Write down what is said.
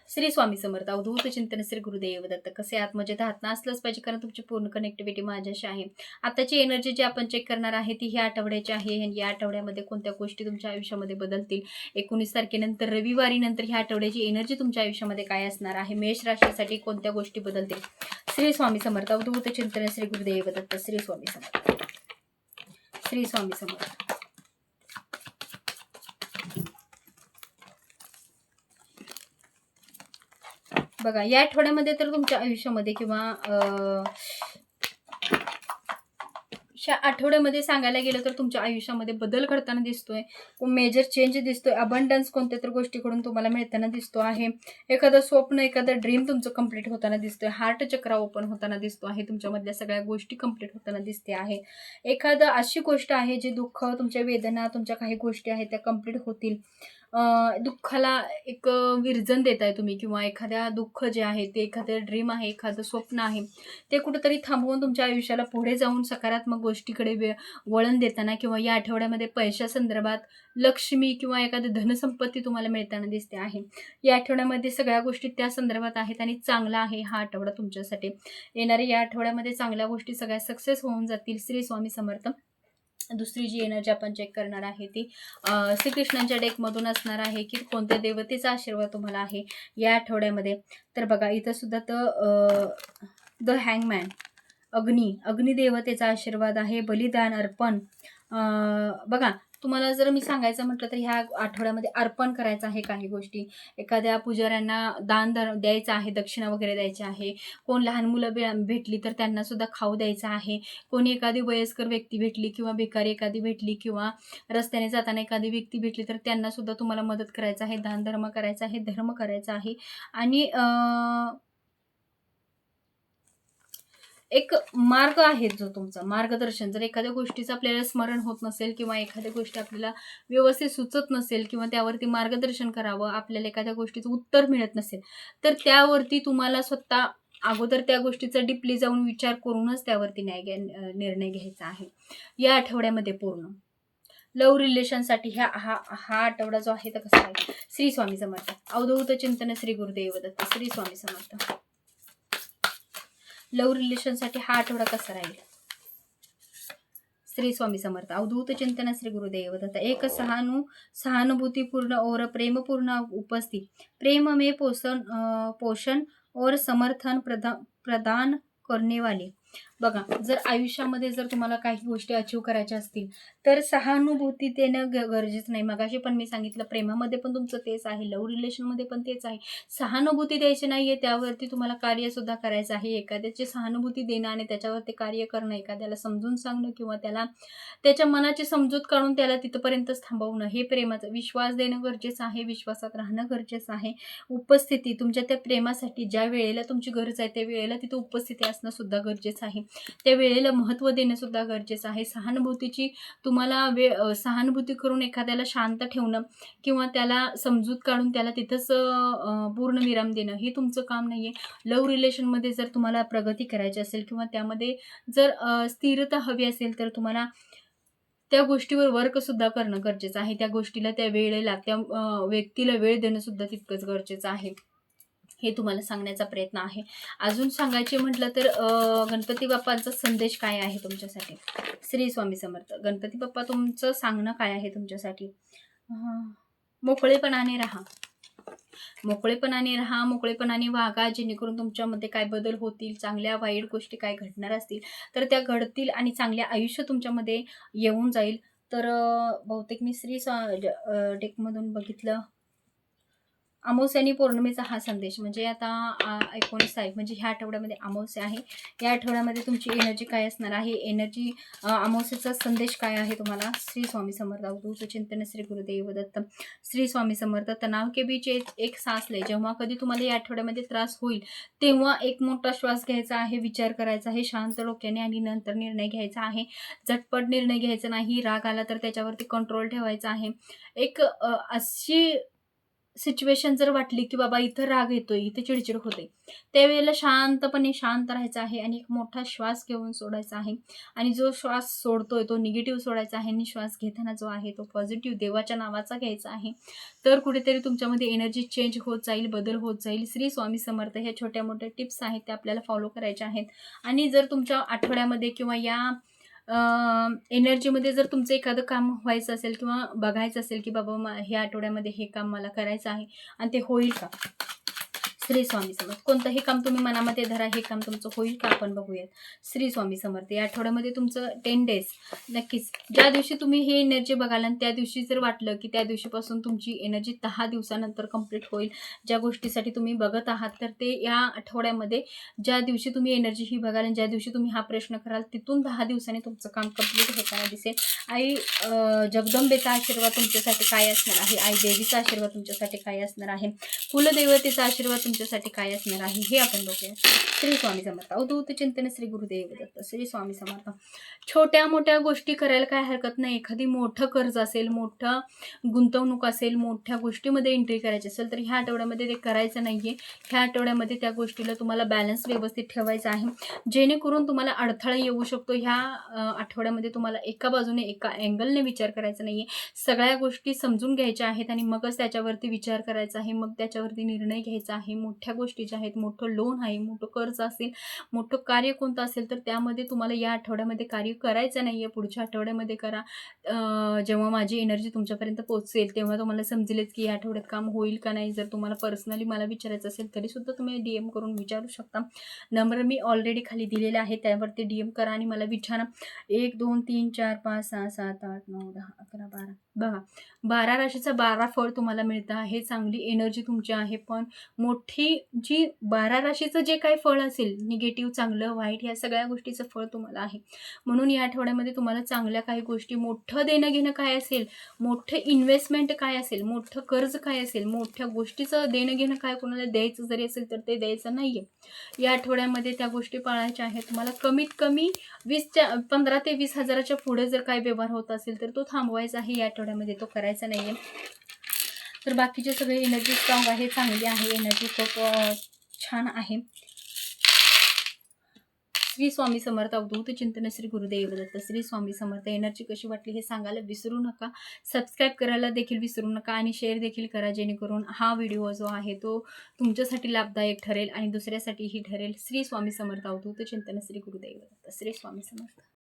श्री स्वामी समर्थ. अवधूत चिंतन श्री गुरुदेव दत्त. कसे आहात? मजेत आहात ना? असलंच पाहिजे, कारण तुमची पूर्ण कनेक्टिव्हिटी माझ्याशी आहे. आताची एनर्जी जी आपण चेक करणार आहे ती ह्या आठवड्याची आहे. या आठवड्यामध्ये कोणत्या गोष्टी तुमच्या आयुष्यामध्ये बदलतील, 19 तारखेनंतर रविवारी नंतर ह्या आठवड्याची एनर्जी तुमच्या आयुष्यामध्ये काय असणार आहे, मेष राशीसाठी कोणत्या गोष्टी बदलतील. श्री स्वामी समर्थ. अवधूत चिंतन श्री गुरुदेव दत्त. श्री स्वामी समर्थ. श्री स्वामी समर्थ. बघा, या आठवड्यामध्ये तर तुमच्या आयुष्यामध्ये किंवा ह्या आठवड्यामध्ये सांगायला गेलं तर तुमच्या आयुष्यामध्ये बदल घडताना दिसतोय, मेजर चेंज दिसतोय, अबंडन्स कोणत्या तर गोष्टीकडून तुम्हाला मिळताना दिसतो आहे. एखादं स्वप्न, एखादं ड्रीम तुमचं कंप्लीट होताना दिसतोय. हार्ट चक्र ओपन होताना दिसतो आहे. तुमच्यामधल्या सगळ्या गोष्टी कंप्लीट होताना दिसते आहे. एखादं अशी गोष्ट आहे जी दुःख, तुमच्या वेदना, तुमच्या काही गोष्टी आहेत त्या कंप्लीट होतील. दुःखाला एक विरजन देताय तुम्ही, किंवा एखाद्या दुःख जे आहे ते एखादं ड्रीम आहे, एखादं स्वप्न आहे ते कुठंतरी थांबवून तुमच्या आयुष्याला पुढे जाऊन सकारात्मक गोष्टीकडे वळण देताना, किंवा या आठवड्यामध्ये पैशा संदर्भात लक्ष्मी किंवा एखादी धनसंपत्ती तुम्हाला मिळताना दिसते आहे. या आठवड्यामध्ये सगळ्या गोष्टी त्या संदर्भात आहेत आणि चांगला आहे हा आठवडा तुमच्यासाठी. येणाऱ्या या आठवड्यामध्ये चांगल्या गोष्टी सगळ्या सक्सेस होऊन जातील. श्री स्वामी समर्थ. दुसरी जी एनर्जी आपण चेक करणार आहे ती श्रीकृष्णांच्या डेकमधून असणार आहे की कोणत्या देवतेचा आशीर्वाद तुम्हाला आहे या आठवड्यामध्ये. तर बघा, इथं सुद्धा तर द हँगमॅन, अग्निदेवतेचा आशीर्वाद आहे, बलिदान, अर्पण. बघा, तुम्हाला जर मी सांगायचं म्हटलं तर ह्या आठवड्यामध्ये अर्पण करायचं आहे काही गोष्टी. एखाद्या पुजाऱ्यांना दान द्यायचं आहे, दक्षिणा वगैरे द्यायची आहे. कोण लहान मुलं भेटली तर त्यांना सुद्धा खाऊ द्यायचं आहे. कोणी एखादी वयस्कर व्यक्ती भेटली किंवा भिकारी एखादी भेटली किंवा रस्त्याने जाताना एखादी व्यक्ती भेटली तर त्यांना सुद्धा तुम्हाला मदत करायचं आहे, दान धर्म करायचा आहे, धर्म करायचा आहे. आणि एक मार्ग आहे जो तुमचा मार्गदर्शन. जर एखाद्या गोष्टीचं आपल्याला स्मरण होत नसेल किंवा एखाद्या गोष्टी आपल्याला व्यवस्थित सुचत नसेल किंवा त्यावरती मार्गदर्शन करावं, आपल्याला एखाद्या गोष्टीचं उत्तर मिळत नसेल, तर त्यावरती तुम्हाला स्वतः अगोदर त्या गोष्टीचा डीपली जाऊन विचार करूनच त्यावरती निर्णय घ्यायचा आहे या आठवड्यामध्ये. पूर्ण लव्ह रिलेशनसाठी हा आठवडा जो आहे तर कसा आहे. श्री स्वामी समर्थ. अवधूत चिंतन श्री गुरुदेव दत्त. श्री स्वामी समर्थ. लव्ह रिलेशनसाठी हा आठवडा कसा राहील. श्री स्वामी समर्थ. अवधूत चिंतन श्री गुरुदेव दत्त. एक सहानुभूतीपूर्ण और प्रेमपूर्ण उपस्थित, प्रेम में पोषण और समर्थन प्रदान करने वाले. बघा, जर आयुष्यामध्ये जर तुम्हाला काही गोष्टी अचीव करायच्या असतील तर सहानुभूती देणं गरजेचं नाही. मगाशी पण मी सांगितलं, प्रेमामध्ये पण तुमचं तेच आहे, लव्ह रिलेशनमध्ये पण तेच आहे. सहानुभूती द्यायची नाहीये, त्यावरती तुम्हाला कार्य सुद्धा करायचं आहे. एखाद्याची सहानुभूती देणं आणि त्याच्यावरती कार्य करणं, एखाद्याला समजून सांगणं किंवा त्याला त्याच्या मनाची समजूत काढून त्याला तिथपर्यंतच थांबवणं, हे प्रेमाचं. विश्वास देणं गरजेचं आहे, विश्वासात राहणं गरजेचं आहे. उपस्थिती, तुमच्या त्या प्रेमासाठी ज्या वेळेला तुमची गरज आहे त्या वेळेला तिथे उपस्थिती असणं सुद्धा गरजेचं आहे. त्या वेळेला महत्त्व देणं सुद्धा गरजेचं आहे. सहानुभूतीची तुम्हाला सहानुभूती करून एखाद्याला शांत ठेवणं किंवा त्याला समजूत काढून त्याला तिथंच पूर्ण विराम देणं हे तुमचं काम नाहीये. लव्ह रिलेशनमध्ये जर तुम्हाला प्रगती करायची असेल किंवा त्यामध्ये जर स्थिरता हवी असेल तर तुम्हाला त्या गोष्टीवर वर्क सुद्धा करणं गरजेचं आहे. त्या गोष्टीला, त्या वेळेला, त्या व्यक्तीला वेळ देणं सुद्धा तितकंच गरजेचं आहे. हे तुम्हाला सांगण्याचा प्रयत्न आहे. अजून सांगायचे म्हटलं तर गणपती बाप्पांचा संदेश काय आहे तुमच्यासाठी. श्री स्वामी समर्थ. गणपती बाप्पा तुमचं सांगणं काय आहे तुमच्यासाठी. मोकळेपणाने राहा, मोकळेपणाने वागा, जेणेकरून तुमच्यामध्ये काय बदल होतील, चांगल्या वाईट गोष्टी काय घडणार असतील तर त्या घडतील आणि चांगले आयुष्य तुमच्यामध्ये येऊन जाईल. तर बहुतेक मी श्री डेकमधून बघितलं, अमावस्या आणि पौर्णिमेचा हा संदेश म्हणजे आता 19 तारीख म्हणजे ह्या आठवड्यामध्ये अमावस्या आहे. या आठवड्यामध्ये तुमची एनर्जी काय असणार आहे, एनर्जी अमावस्येचा संदेश काय आहे तुम्हाला. श्री स्वामी समर्थ. अवधूत चिंतन श्री गुरुदेव दत्त. श्री स्वामी समर्थ. तणाव के बीच एक सांस ले. जेव्हा कधी तुम्हाला या आठवड्यामध्ये त्रास होईल तेव्हा एक मोठा श्वास घ्यायचा आहे, विचार करायचा आहे शांत डोक्याने आणि नंतर निर्णय घ्यायचा आहे. झटपट निर्णय घ्यायचा नाही. राग आला तर त्याच्यावरती कंट्रोल ठेवायचा आहे. एक अशी सिच्युएशन जर वाटली की बाबा इथं राग येतोय, इथं चिडचिड होते, त्यावेळेला शांतपणे शांत राहायचं आहे आणि एक मोठा श्वास घेऊन सोडायचा आहे. आणि जो श्वास सोडतोय तो निगेटिव्ह सोडायचा आहे आणि श्वास घेताना जो आहे तो पॉझिटिव्ह देवाच्या नावाचा घ्यायचा आहे. तर कुठेतरी तुमच्यामध्ये एनर्जी चेंज होत जाईल, बदल होत जाईल. श्री स्वामी समर्थ. ह्या छोट्या मोठ्या टिप्स आहेत त्या आपल्याला फॉलो करायच्या आहेत. आणि जर तुमच्या आठवड्यामध्ये किंवा या एनर्जीमध्ये जर तुमचं एखादं काम व्हायचं असेल किंवा बघायचं असेल की बाबा ह्या आठवड्यामध्ये हे काम मला करायचं आहे आणि ते होईल का? श्री स्वामी समर्थ. कोणतंही काम तुम्ही मनामध्ये धरा, हे काम तुमचं होईल का आपण बघूयात. श्री स्वामी समर्थ. या आठवड्यामध्ये तुमचं 10 डेज नक्कीच, ज्या दिवशी तुम्ही हे एनर्जी बघाल आणि त्या दिवशी जर वाटलं की त्या दिवशीपासून तुमची एनर्जी 10 दिवसानंतर कंप्लीट होईल, ज्या गोष्टीसाठी तुम्ही बघत आहात, तर ते या आठवड्यामध्ये ज्या दिवशी तुम्ही एनर्जी ही बघाल आणि ज्या दिवशी तुम्ही हा प्रश्न कराल, तिथून 10 दिवसांनी तुमचं काम कंप्लीट होताना दिसेल. आई जगदंबेचा आशीर्वाद तुमच्यासाठी काय असणार आहे, आई देवीचा आशीर्वाद तुमच्यासाठी काय असणार आहे, कुलदेवतेचा आशीर्वाद तुमच्यासाठी काय असणार आहे, हे आपण बघूया. श्री स्वामी समर्थ. अवधूत चिंतन श्री गुरुदेव दत्त. श्री स्वामी समर्थ. छोट्या मोठ्या गोष्टी करायला काय हरकत नाही. एखादी मोठं कर्ज असेल, मोठं गुंतवणूक असेल, मोठ्या गोष्टीमध्ये एंट्री करायची असेल, तर ह्या आठवड्यामध्ये ते करायचं नाहीये. ह्या आठवड्यामध्ये त्या गोष्टीला तुम्हाला बॅलन्स व्यवस्थित ठेवायचा आहे, जेणेकरून तुम्हाला अडथळा येऊ शकतो. ह्या आठवड्यामध्ये तुम्हाला एका बाजूने एका अँगलने विचार करायचा नाहीये. सगळ्या गोष्टी समजून घ्यायच्या आहेत आणि मगच त्याच्यावरती विचार करायचा आहे, मग त्याच्यावरती निर्णय घ्यायचा आहे. मोठ्या गोष्टी ज्या आहेत, मोठं लोन आहे, मोठं कर्ज असेल, मोठं कार्य कोणतं असेल, तर त्यामध्ये तुम्हाला या आठवड्यामध्ये कार्य करायचं नाहीये. पुढच्या आठवड्यामध्ये करा. जेव्हा माझी एनर्जी तुमच्यापर्यंत पोहोचेल तेव्हा तुम्हाला समजेलच की या आठवड्यात काम होईल का नाही. जर तुम्हाला पर्सनली मला विचारायचं असेल तरी सुद्धा तुम्ही DM करून विचारू शकता. नंबर मी ऑलरेडी खाली दिलेला आहे, त्यावरती DM करा आणि मला विचारा. 1 2 3 4 5 6 7 8 9 10 11 12. बघा, 12 राशीचं 12 फळ तुम्हाला मिळतं आहे. चांगली एनर्जी तुमची आहे. पण मोठी जी 12 राशीचं जे काही फळ असेल, निगेटिव्ह, चांगलं, वाईट, या सगळ्या गोष्टीचं फळ तुम्हाला आहे. म्हणून या आठवड्यामध्ये तुम्हाला चांगल्या काही गोष्टी, मोठं देणं घेणं काय असेल, मोठं इन्व्हेस्टमेंट काय असेल, मोठं कर्ज काय असेल, मोठ्या गोष्टीचं देणं घेणं काय कोणाला द्यायचं जरी असेल तर ते द्यायचं नाहीये. या आठवड्यामध्ये त्या गोष्टी पाळायच्या आहेत. तुम्हाला कमीत कमी 15 ते 20 हजाराच्या पुढे जर काही व्यवहार होत असेल तर तो थांबवायचा आहे. या आठवड्यामध्ये तो करायचा नाहीये. तर बाकीचे सगळे एनर्जी स्ट्रॉंग आहे, चांगली आहे, एनर्जी खूप छान आहे. श्री स्वामी समर्थ. अवधूत चिंतन श्री गुरुदेव दत्त. श्री स्वामी समर्थ. एनर्जी कशी वाटली हे सांगायला विसरू नका. सबस्क्राईब करायला देखील विसरू नका आणि शेअर देखील करा, जेणेकरून हा व्हिडिओ जो आहे तो तुमच्यासाठी लाभदायक ठरेल आणि दुसऱ्यासाठीही ठरेल. श्री स्वामी समर्थ. अवधूत चिंतन श्री गुरुदेव दत्त. श्री स्वामी समर्थ.